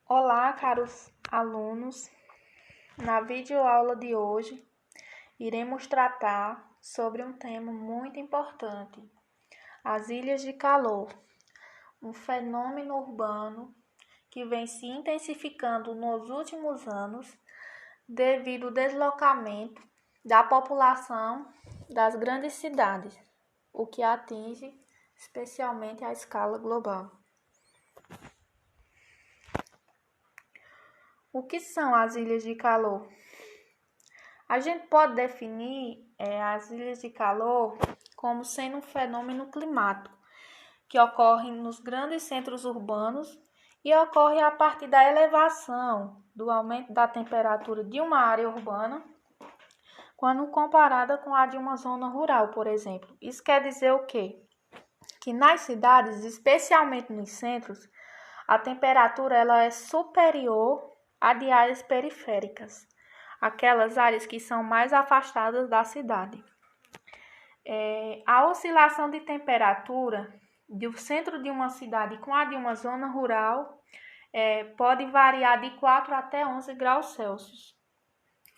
Olá, caros alunos. Na videoaula de hoje, iremos tratar sobre um tema muito importante: as ilhas de calor, um fenômeno urbano que vem se intensificando nos últimos anos devido ao deslocamento da população das grandes cidades, o que atinge especialmente a escala global. O que são as ilhas de calor? A gente pode definir as ilhas de calor como sendo um fenômeno climático que ocorre nos grandes centros urbanos e ocorre a partir da elevação do aumento da temperatura de uma área urbana quando comparada com a de uma zona rural, por exemplo. Isso quer dizer o quê? Que nas cidades, especialmente nos centros, a temperatura ela é superior à de áreas periféricas, aquelas áreas que são mais afastadas da cidade. A oscilação de temperatura do centro de uma cidade com a de uma zona rural pode variar de 4 até 11 graus Celsius,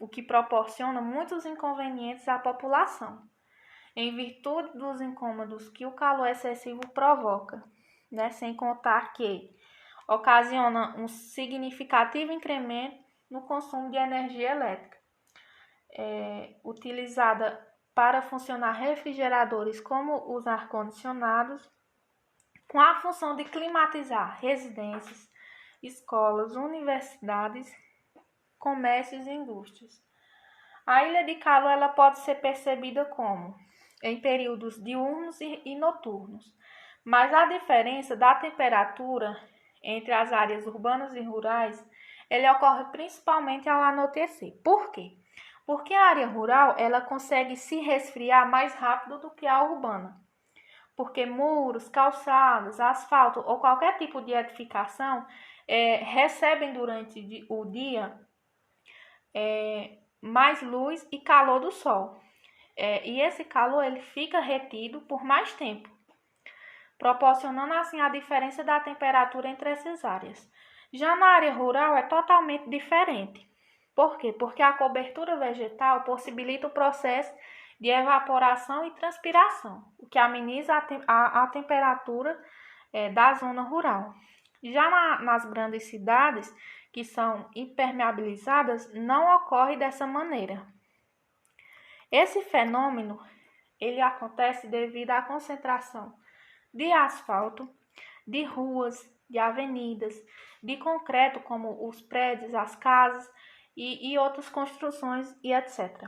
o que proporciona muitos inconvenientes à população, em virtude dos incômodos que o calor excessivo provoca, sem contar que ocasiona um significativo incremento no consumo de energia elétrica, utilizada para funcionar refrigeradores como os ar-condicionados, com a função de climatizar residências, escolas, universidades, comércios e indústrias. A ilha de calor ela pode ser percebida como em períodos diurnos e noturnos, mas a diferença da temperatura entre as áreas urbanas e rurais, ele ocorre principalmente ao anoitecer. Por quê? Porque a área rural ela consegue se resfriar mais rápido do que a urbana. Porque muros, calçadas, asfalto ou qualquer tipo de edificação recebem durante o dia mais luz e calor do sol. E esse calor ele fica retido por mais tempo, proporcionando assim a diferença da temperatura entre essas áreas. Já na área rural é totalmente diferente. Por quê? Porque a cobertura vegetal possibilita o processo de evaporação e transpiração, o que ameniza a temperatura da zona rural. Já nas grandes cidades, que são impermeabilizadas, não ocorre dessa maneira. Esse fenômeno ele acontece devido à concentração de asfalto, de ruas, de avenidas, de concreto como os prédios, as casas e outras construções e etc.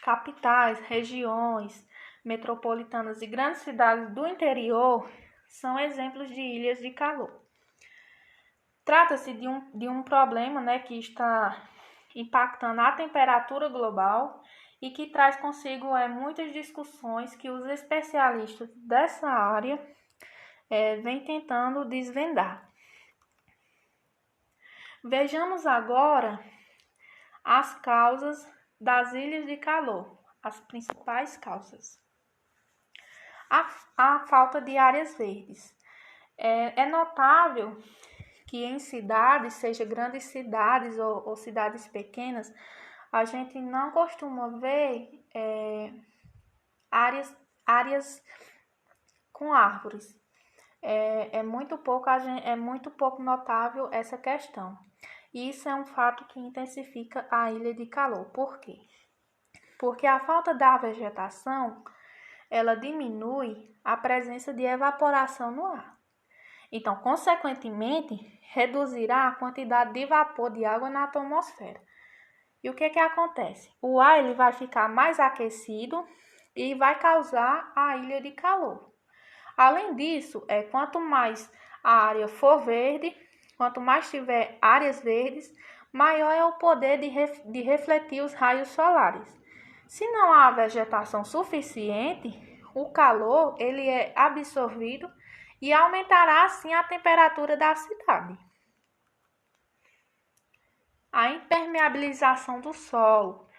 Capitais, regiões metropolitanas e grandes cidades do interior são exemplos de ilhas de calor. Trata-se de um problema que está impactando a temperatura global e que traz consigo muitas discussões que os especialistas dessa área vêm tentando desvendar. Vejamos agora as causas das ilhas de calor, as principais causas. A falta de áreas verdes. É notável que em cidades, seja grandes cidades ou cidades pequenas, a gente não costuma ver áreas com árvores. É muito pouco notável essa questão. E isso é um fato que intensifica a ilha de calor. Por quê? Porque a falta da vegetação, ela diminui a presença de evaporação no ar. Então, consequentemente, reduzirá a quantidade de vapor de água na atmosfera. E o que acontece? O ar ele vai ficar mais aquecido e vai causar a ilha de calor. Além disso, quanto mais a área for verde, quanto mais tiver áreas verdes, maior é o poder de refletir os raios solares. Se não há vegetação suficiente, o calor ele é absorvido e aumentará assim a temperatura da cidade. A impermeabilização do solo.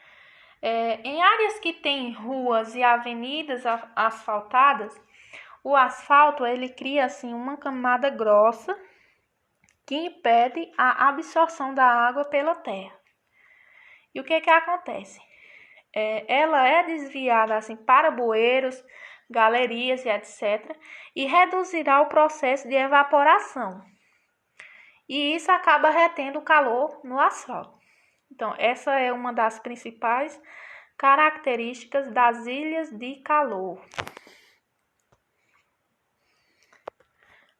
Em áreas que têm ruas e avenidas asfaltadas, o asfalto ele cria assim uma camada grossa que impede a absorção da água pela terra. E o que acontece? Ela é desviada assim para bueiros, galerias e etc. e reduzirá o processo de evaporação. E isso acaba retendo o calor no asfalto. Então, essa é uma das principais características das ilhas de calor.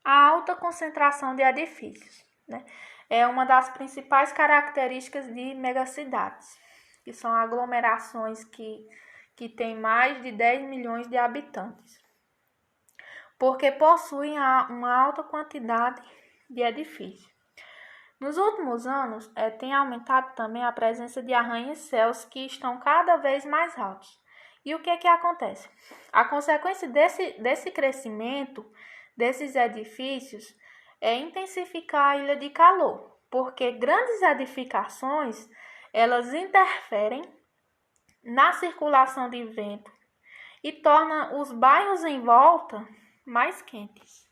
A alta concentração de edifícios, né? É uma das principais características de megacidades, que são aglomerações que têm mais de 10 milhões de habitantes, porque possuem uma alta quantidade de edifícios. Nos últimos anos, tem aumentado também a presença de arranha-céus que estão cada vez mais altos. E o que acontece? A consequência desse crescimento desses edifícios é intensificar a ilha de calor, porque grandes edificações, elas interferem na circulação de vento e tornam os bairros em volta mais quentes.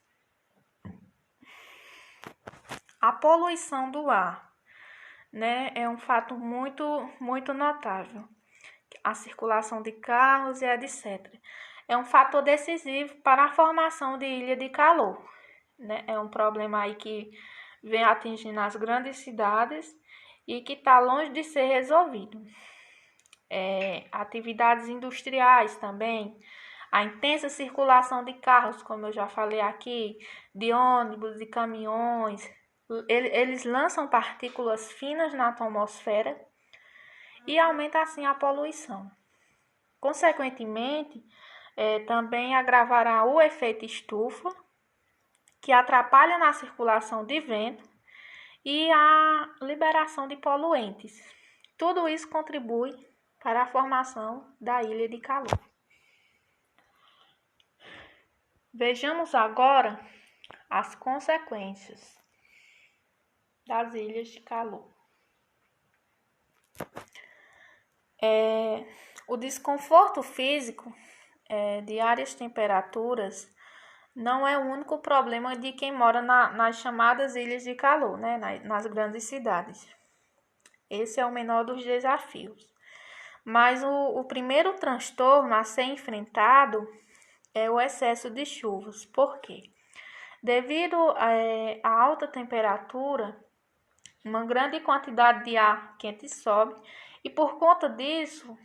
A poluição do ar, né, é um fato muito notável. A circulação de carros e etc. É um fator decisivo para a formação de ilha de calor, né? É um problema aí que vem atingindo as grandes cidades e que está longe de ser resolvido. Atividades industriais também, a intensa circulação de carros, como eu já falei aqui, de ônibus, de caminhões, eles lançam partículas finas na atmosfera e aumenta assim a poluição. Consequentemente, também agravará o efeito estufa, que atrapalha na circulação de vento e a liberação de poluentes. Tudo isso contribui para a formação da ilha de calor. Vejamos agora as consequências das ilhas de calor. O desconforto físico de altas temperaturas não é o único problema de quem mora nas chamadas ilhas de calor, né, nas grandes cidades. Esse é o menor dos desafios. Mas o primeiro transtorno a ser enfrentado é o excesso de chuvas. Por quê? Devido à alta temperatura, uma grande quantidade de ar quente sobe e por conta disso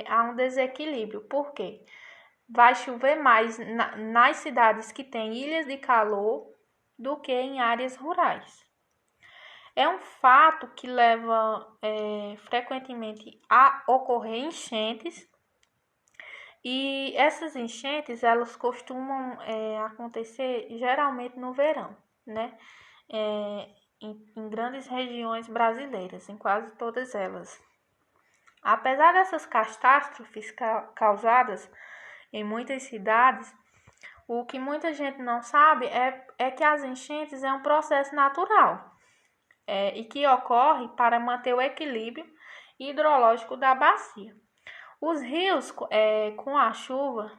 há um desequilíbrio. Por quê? Vai chover mais nas cidades que têm ilhas de calor do que em áreas rurais. É um fato que leva frequentemente a ocorrer enchentes e essas enchentes elas costumam acontecer geralmente no verão, né? Em grandes regiões brasileiras, em quase todas elas. Apesar dessas catástrofes causadas em muitas cidades, o que muita gente não sabe é que as enchentes é um processo natural e que ocorre para manter o equilíbrio hidrológico da bacia. Os rios, com a chuva,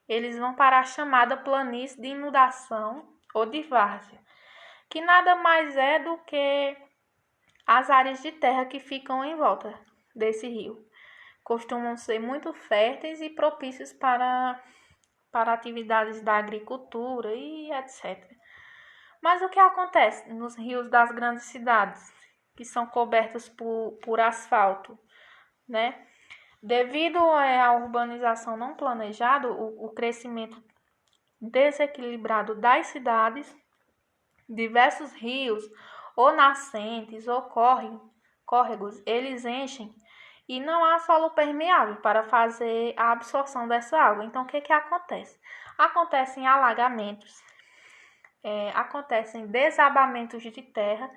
eles vão para a chamada planície de inundação ou de várzea, que nada mais é do que as áreas de terra que ficam em volta desse rio. Costumam ser muito férteis e propícios para atividades da agricultura e etc. Mas o que acontece nos rios das grandes cidades, que são cobertos por asfalto, né? Devido à urbanização não planejada, o crescimento desequilibrado das cidades, diversos rios ou nascentes ou córregos, eles enchem e não há solo permeável para fazer a absorção dessa água. Então, o que acontece? Acontecem alagamentos, acontecem desabamentos de terra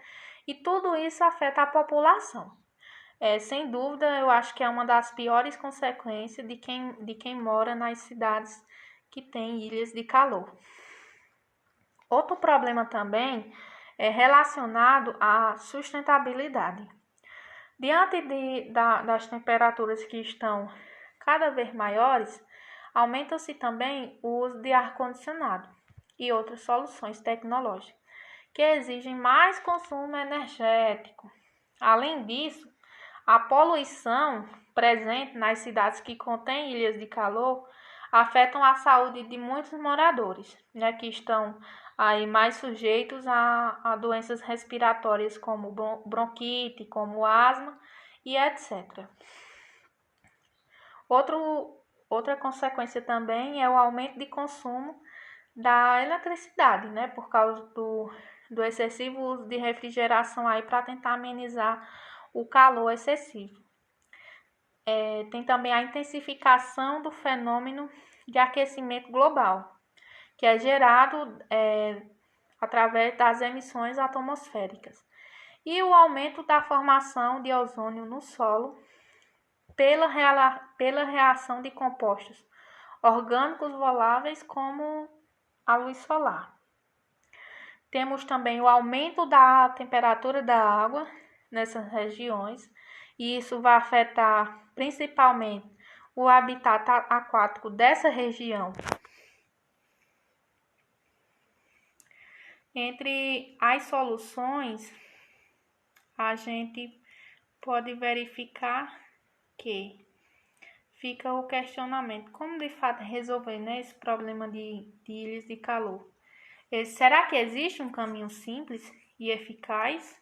e tudo isso afeta a população. Sem dúvida, eu acho que é uma das piores consequências de quem mora nas cidades que têm ilhas de calor. Outro problema também é relacionado à sustentabilidade. Diante das temperaturas que estão cada vez maiores, aumenta-se também o uso de ar-condicionado e outras soluções tecnológicas, que exigem mais consumo energético. Além disso, a poluição presente nas cidades que contêm ilhas de calor afetam a saúde de muitos moradores, né, que estão aí mais sujeitos a doenças respiratórias como bronquite, como asma e etc. Outra consequência também é o aumento de consumo da eletricidade, né, por causa do excessivo uso de refrigeração aí para tentar amenizar o calor excessivo. Tem também a intensificação do fenômeno de aquecimento global, que é gerado através das emissões atmosféricas, e o aumento da formação de ozônio no solo pela reação de compostos orgânicos voláveis como a luz solar. Temos também o aumento da temperatura da água nessas regiões, e isso vai afetar principalmente o habitat aquático dessa região. Entre as soluções, a gente pode verificar que fica o questionamento: como de fato resolver, né, esse problema de ilhas de calor? Será que existe um caminho simples e eficaz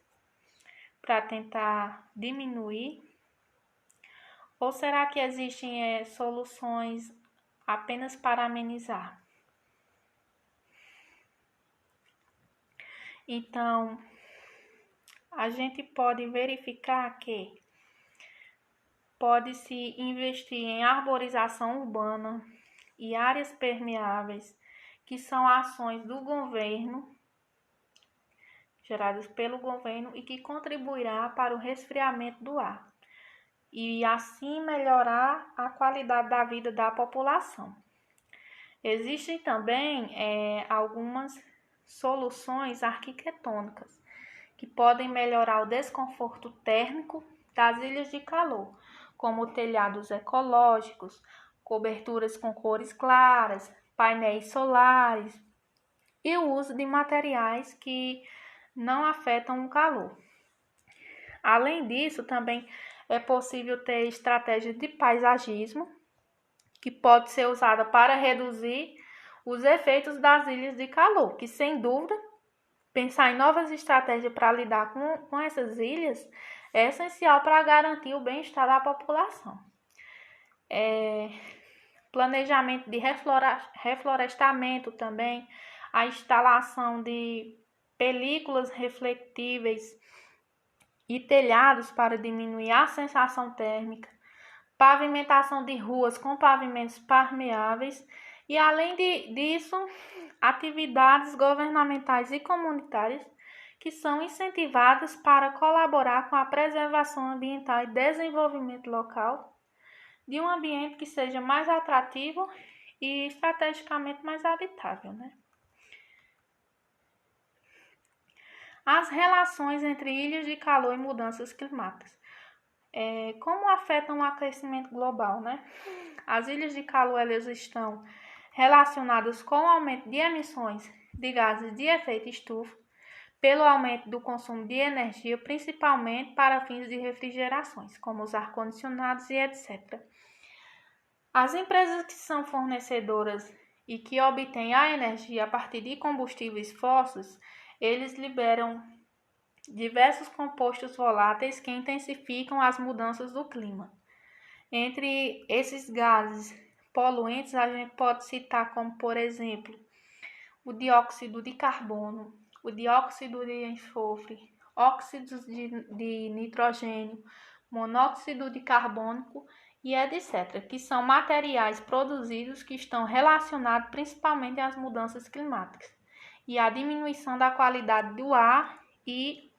para tentar diminuir? Ou será que existem soluções apenas para amenizar? Então, a gente pode verificar que pode-se investir em arborização urbana e áreas permeáveis, que são ações do governo, geradas pelo governo, e que contribuirá para o resfriamento do ar, e assim melhorar a qualidade da vida da população. Existem também algumas soluções arquitetônicas que podem melhorar o desconforto térmico das ilhas de calor, como telhados ecológicos, coberturas com cores claras, painéis solares e o uso de materiais que não afetam o calor. Além disso, também é possível ter estratégias de paisagismo, que pode ser usada para reduzir os efeitos das ilhas de calor, que sem dúvida, pensar em novas estratégias para lidar com essas ilhas é essencial para garantir o bem-estar da população. Planejamento de reflorestamento também, a instalação de películas refletíveis e telhados para diminuir a sensação térmica, pavimentação de ruas com pavimentos permeáveis e, além disso, atividades governamentais e comunitárias que são incentivadas para colaborar com a preservação ambiental e desenvolvimento local de um ambiente que seja mais atrativo e estrategicamente mais habitável, né? As relações entre ilhas de calor e mudanças climáticas. Como afetam o aquecimento global, né? As ilhas de calor, elas estão relacionadas com o aumento de emissões de gases de efeito estufa, pelo aumento do consumo de energia, principalmente para fins de refrigerações, como os ar-condicionados e etc. As empresas que são fornecedoras e que obtêm a energia a partir de combustíveis fósseis, eles liberam diversos compostos voláteis que intensificam as mudanças do clima. Entre esses gases poluentes, a gente pode citar como, por exemplo, o dióxido de carbono, o dióxido de enxofre, óxidos de nitrogênio, monóxido de carbono e etc., que são materiais produzidos que estão relacionados principalmente às mudanças climáticas e à diminuição da qualidade do ar e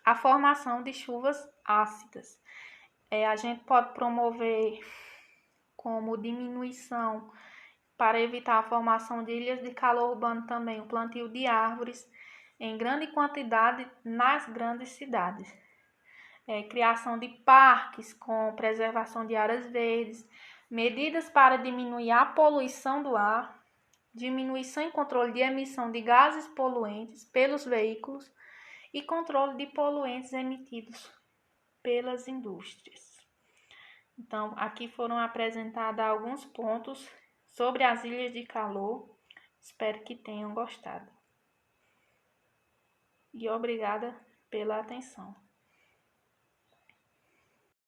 a formação de chuvas ácidas. A gente pode promover como diminuição, para evitar a formação de ilhas de calor urbano também, o plantio de árvores em grande quantidade nas grandes cidades. Criação de parques com preservação de áreas verdes, medidas para diminuir a poluição do ar, diminuição e controle de emissão de gases poluentes pelos veículos e controle de poluentes emitidos pelas indústrias. Então, aqui foram apresentados alguns pontos sobre as ilhas de calor. Espero que tenham gostado. E obrigada pela atenção.